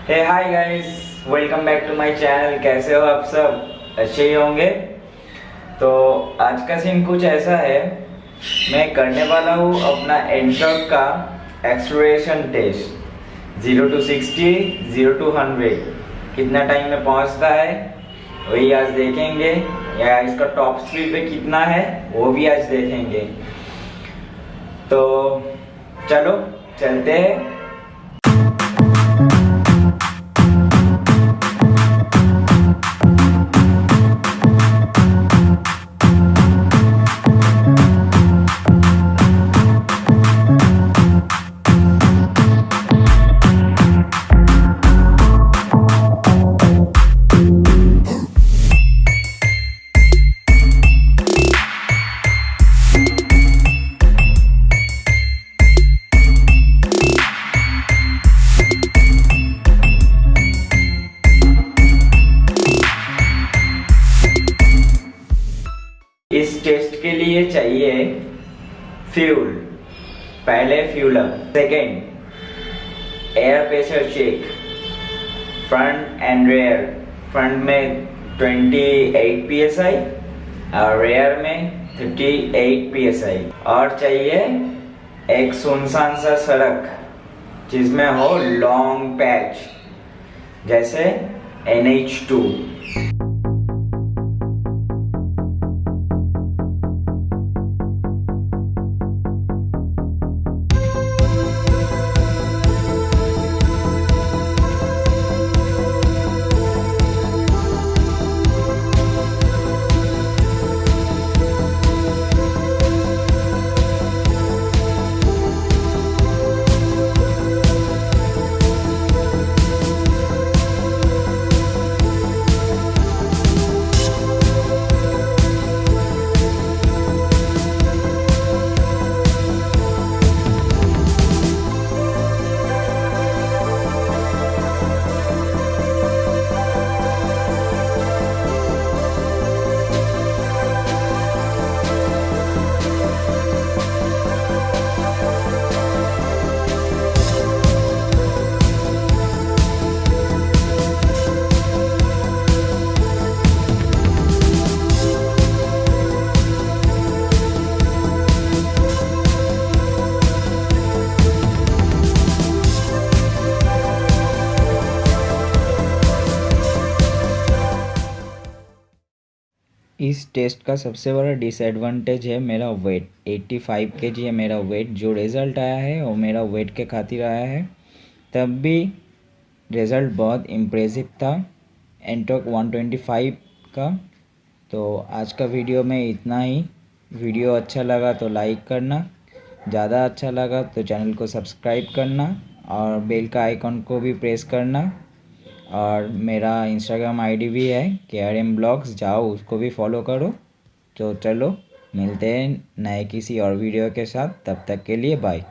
Hey hi guys, welcome back to my channel. कैसे हो आप सब? अच्छे ही होंगे। तो आज का सीन कुछ ऐसा है, मैं करने वाला हूँ अपना ntorq का एक्सप्लोरेशन टेस्ट। 0 to 60, 0 to 100 कितना टाइम में पहुँचता है वही आज देखेंगे, या इसका टॉप स्पीड पे कितना है वो भी आज देखेंगे। तो चलो चलते हैं। इस टेस्ट के लिए चाहिए फ्यूल। पहले fuel up, second air pressure check, front and rear. फ्रंट में 28 psi और रेयर में 38 psi। और चाहिए एक सुनसान सा सड़क जिसमें हो लॉन्ग पैच जैसे NH2। इस टेस्ट का सबसे बड़ा डिसएडवांटेज है मेरा वेट। 85 kg है मेरा वेट। जो रिज़ल्ट आया है वो मेरा वेट के खातिर आया है, तब भी रिज़ल्ट बहुत इम्प्रेसिव था ntorq 125 का। तो आज का वीडियो में इतना ही। वीडियो अच्छा लगा तो लाइक करना, ज़्यादा अच्छा लगा तो चैनल को सब्सक्राइब करना और बेल का आइकन को भी प्रेस करना। और मेरा इंस्टाग्राम आईडी भी है KRM ब्लॉग्स, जाओ उसको भी फॉलो करो। तो चलो मिलते हैं नए किसी और वीडियो के साथ, तब तक के लिए बाय।